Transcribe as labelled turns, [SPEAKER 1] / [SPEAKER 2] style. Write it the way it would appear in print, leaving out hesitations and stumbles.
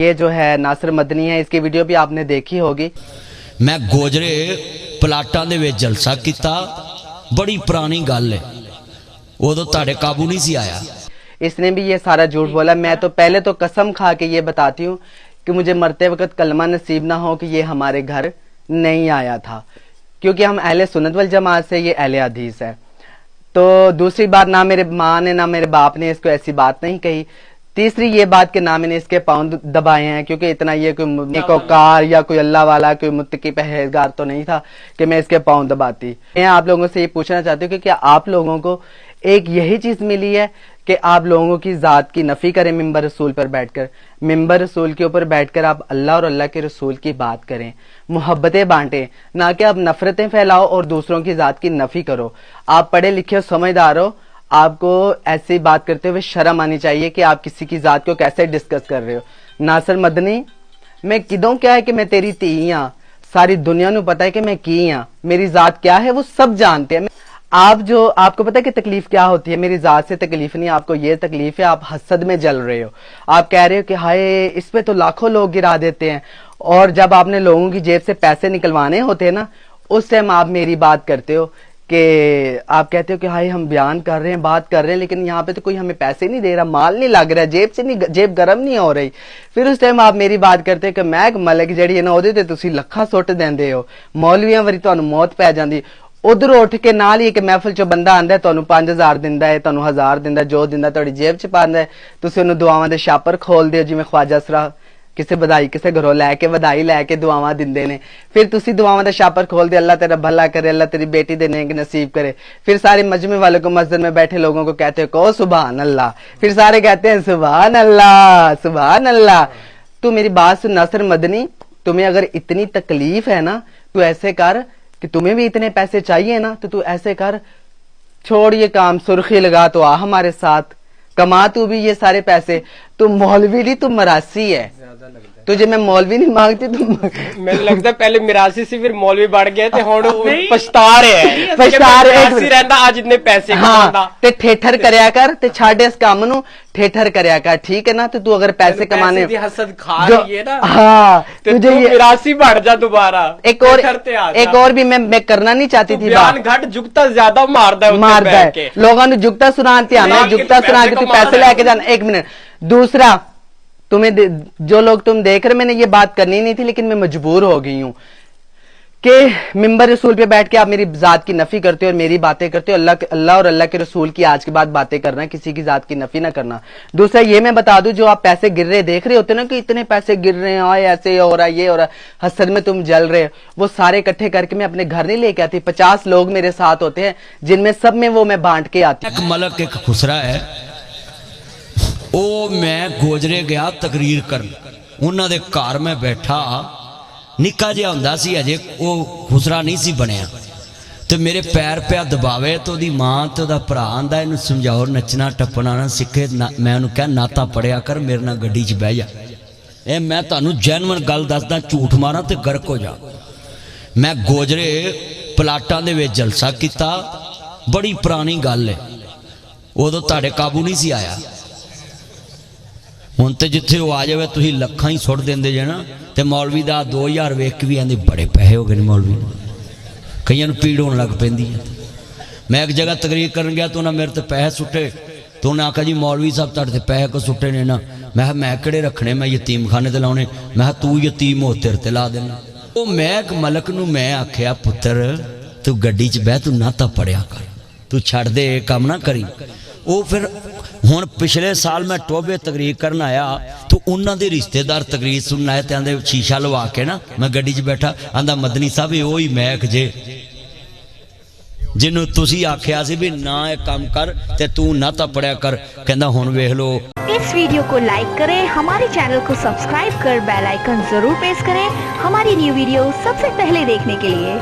[SPEAKER 1] یہ جو ہے नासिर मदनी है, इसकी वीडियो भी आपने देखी होगी।
[SPEAKER 2] मैं गोजरे प्लाटां दे विच जलसा कीता, बड़ी पुरानी गल है, उदों तुहाडे काबू नहीं सी आया।
[SPEAKER 1] इसने भी ये सारा झूठ बोला। मैं तो पहले तो कसम खा के ये बताती हूँ कि मुझे मरते वक्त कलमा नसीब ना हो कि ये हमारे घर नहीं आया था, क्योंकि हम अहले सुन्नत वल जमात से, ये अहले हदीस है। तो दूसरी बात, ना मेरे माँ ने ना मेरे बाप ने इसको ऐसी बात नहीं कही। तीसरी ये बात कि ना मैंने इसके पाँव दबाए हैं, क्योंकि इतना ये कोई नेकोकार या कोई अल्लाह वाला, कोई मुत्तकी परहेजगार तो नहीं था कि मैं इसके पाँव दबाती। मैं आप लोगों से ये पूछना चाहती हूँ कि क्या आप लोगों को एक यही चीज मिली है कि आप लोगों की जात की नफी करें मिंबर रसूल पर बैठकर, मिंबर रसूल के ऊपर बैठकर आप अल्लाह और अल्लाह के रसूल की बात करें, मोहब्बतें बांटें, ना कि आप नफरतें फैलाओ और दूसरों की जात की नफी करो। आप पढ़े लिखे हो, समझदार हो, आपको ऐसी बात करते हुए शर्म आनी चाहिए कि आप किसी की जात को कैसे डिस्कस कर रहे हो। नासिर मदनी, मैं किदों क्या है कि मैं तेरी धी हाँ, सारी दुनिया नू पता है कि मैं की हाँ, मेरी जात क्या है वो सब जानते हैं। आप जो, आपको पता है कि तकलीफ क्या होती है? मेरी जात से तकलीफ नहीं, आपको ये तकलीफ है, आप हसद में जल रहे हो। आप कह रहे हो कि हाय इस पे तो लाखों लोग गिरा देते हैं, और जब आपने लोगों की जेब से पैसे निकलवाने होते हैं ना, उस टाइम आप मेरी बात करते हो कि आप कहते हो कि हाय हम बयान कर रहे हैं, बात कर रहे हैं, लेकिन यहाँ पे तो कोई हमें पैसे नहीं दे रहा, माल नहीं लग रहा, जेब से नहीं, जेब गर्म नहीं हो रही। फिर उस टाइम आप मेरी बात करते हो कि मैं मलक जड़ी है ना, ਉਹਦੇ ਤੇ ਤੁਸੀਂ ਲੱਖਾਂ ਸੁੱਟ ਦਿੰਦੇ ਹੋ, ਮੌਲਵੀਆਂ ਵਾਰੀ ਤੁਹਾਨੂੰ ਮੌਤ ਪੈ ਜਾਂਦੀ। ਉਧਰ ਉੱਠ ਕੇ ਨਾਲ ਹੀ ਇੱਕ ਮਹਿਫਲ ਚੋਂ ਬੰਦਾ ਆਂਦਾ, ਤੁਹਾਨੂੰ 5000 ਦਿੰਦਾ ਹੈ, ਤੁਹਾਨੂੰ 1000 ਦਿੰਦਾ, ਜੋ ਦਿੰਦਾ ਤੁਹਾਡੀ ਜੇਬ ਚ ਪਾਉਂਦਾ ਹੈ, ਤੁਸੀਂ ਉਹਨੂੰ ਦੁਆਵਾਂ ਦੇ ਛਾਪਰ ਖੋਲਦੇ ਹੋ, ਜਿਵੇਂ ख्वाजा ਸਰਾ ਕਿਸੇ ਵਧਾਈ ਕਿਸੇ ਘਰੋਂ ਲੈ ਕੇ ਵਧਾਈ ਲੈ ਕੇ ਦੁਆਵਾਂ ਦਿੰਦੇ ਨੇ। ਫਿਰ ਤੁਸੀਂ ਦੁਆਵਾਂ ਦਾ ਛਾਪਰ ਖੋਲਦੇ, अल्लाह तेरा भला करे, अल्लाह तेरी बेटी दे नेक नसीब करे। फिर सारे मजमे वालों को, मस्जिद में बैठे लोगों को कहते हो कहो सुभान अल्लाह, फिर सारे कहते हैं सुभान अल्लाह सुभान अल्लाह। तू मेरी बात सुन नासिर मदनी, तुम्हें अगर इतनी तकलीफ है ना, तू ऐसे कर कि तुम्हें भी इतने पैसे चाहिए ना, तो तू ऐसे कर, छोड़ ये काम, सुर्खी लगा तो आ हमारे साथ, कमा तू भी ये सारे पैसे। तू मौलवी नहीं, तू मरासी है, तुझे मैं मौलवी नहीं मांगती। तुम
[SPEAKER 3] ਮੈਨੂੰ ਲੱਗਦਾ ਪਹਿਲੇ ਮਿਰਾਸੀ ਸੀ, ਫਿਰ ਮੌਲਵੀ ਬਣ ਗਏ ਤੇ ਹੁਣ ਪਛਤਾ ਰਹੇ ਰਹਿੰਦਾ ਅੱਜ ਇਤਨੇ ਪੈਸੇ ਕਮਾਉਂਦਾ।
[SPEAKER 1] ਤੇ ਠੇਠਰ ਕਰਿਆ ਕਰ ਤੇ ਛੱਡ ਇਸ ਕੰਮ ਨੂੰ, ਠੇਠਰ ਕਰਿਆ ਕਰ, ठीक है ना। तो तू अगर पैसे कमाने
[SPEAKER 3] हसद खा रही है ना,
[SPEAKER 1] हाँ,
[SPEAKER 3] तुझे मिरासी बढ़ जा दोबारा। एक और भी मैं करना नहीं चाहती थी बात, घट जुगता ज्यादा मारदा
[SPEAKER 1] है लोगों ने, जुगता सुना जुगता सुना के तू पैसे लेके जाना। एक मिनट, दूसरा, तुम्हें जो लोग तुम देख रहे, मैंने ये बात करनी नहीं थी, लेकिन मैं मजबूर हो गई हूं कि मिंबर रसूल पे बैठ के आप मेरी जात की नफी करते हो और मेरी बातें करते हो। अल्लाह और अल्लाह के रसूल की आज के बाद बातें करना, किसी की जात की नफी ना करना। दूसरा ये मैं बता दूं, जो आप पैसे गिर रहे देख रहे होते ना कि इतने पैसे गिर रहे हैं, ऐसे हो रहा है, ये हो रहा है, हसद में तुम जल रहे हो, वो सारे इकट्ठे करके मैं अपने घर नहीं लेके आती। 50 लोग मेरे साथ होते हैं, जिनमें सब में वो मैं बांट के आती।
[SPEAKER 2] एक मलक एक खुसरा है, ओ मैं गोजरे गया तकरीर कर, उन्होंने घर में बैठा, निक्का जिहा हुंदा सी अजे, वो खुसरा नहीं सी बनया, तो मेरे पैर पिया दबावे, तो ओदी मां ते ओदा भरा आंदा इनू समझाओ नचना टप्पना ना सिखे। मैं उन्होंने कहा नाता पढ़िया कर, मेरे नाल गड्डी च बह जा। ए मैं तुहानू जैनवन गल दसदा, झूठ मारा तो गर्क हो जा। मैं गोजरे प्लाटां दे विच जलसा कीता, बड़ी पुरानी गल है, उदों तुहाडे काबू नहीं सी आया। ਹੁਣ ਤੇ ਜਿੱਥੇ ਉਹ ਆ ਜਾਵੇ ਤੁਸੀਂ ਲੱਖਾਂ ਹੀ ਸੁੱਟ ਦਿੰਦੇ ਜੇ ਨਾ। ਤੇ ਮੌਲਵੀ ਦਾ 2000 ਵੇਖ ਕੇ ਵੀ ਆਂਦੇ ਬੜੇ ਪੈਸੇ ਹੋ ਗਏ ਨੇ ਮੌਲਵੀ ਨੂੰ, ਕਈਆਂ ਨੂੰ ਪੀੜ ਹੋਣ ਲੱਗ ਪੈਂਦੀ ਹੈ। ਮੈਂ ਇੱਕ ਜਗ੍ਹਾ ਤਕਰੀਰ ਕਰਨ ਗਿਆ, ਤਾਂ ਉਹਨਾਂ ਮੇਰੇ ਤੇ ਪੈਸੇ ਸੁੱਟੇ, ਤਾਂ ਉਹਨੇ ਆਖਿਆ ਜੀ ਮੌਲਵੀ ਸਾਹਿਬ ਤੁਹਾਡੇ ਤੇ ਪੈਸੇ ਕੋ ਸੁੱਟੇ ਨੇ ਨਾ। ਮੈਂ ਕਿਹਾ ਮੈਂ ਕਿਹੜੇ ਰੱਖਣੇ, ਮੈਂ ਯਤੀਮਖਾਨੇ ਤੇ ਲਾਉਣੇ। ਮੈਂ ਕਿਹਾ ਤੂੰ ਯਤੀਮ ਹੋ, ਤੇਰੇ ਤੇ ਲਾ ਦੇਣਾ। ਉਹ ਮੈਂ ਇੱਕ ਮਲਕ ਨੂੰ ਮੈਂ ਆਖਿਆ ਪੁੱਤਰ ਤੂੰ ਗੱਡੀ 'ਚ ਬਹਿ, ਤੂੰ ਨਾ ਤਾਂ ਪੜਿਆ ਕਰ, ਤੂੰ ਛੱਡ ਦੇ ਇਹ ਕੰਮ ਨਾ ਕਰੀ। ਉਹ ਫਿਰ ਹੁਣ ਪਿਛਲੇ ਸਾਲ ਮੈਂ ਟੋਬੇ ਤਕਰੀਰ ਕਰਨ ਆਇਆ, तो उन्होंने रिश्तेदार तकरीर सुनना है, आंदे शीशा लवा के ना मैं गड्डी च बैठा, आंदा मदनी साहब ये ही महक जे जिन्हों तुसी आख्या सी भी ना ये काम कर ते तू ना तो पढ़िया कर, कहंदा हुण वेख लो।
[SPEAKER 4] इस वीडियो को लाइक करें, हमारे चैनल को सब्सक्राइब कर बेल आइकन जरूर प्रेस करें हमारी न्यू वीडियो सबसे पहले देखने के लिए।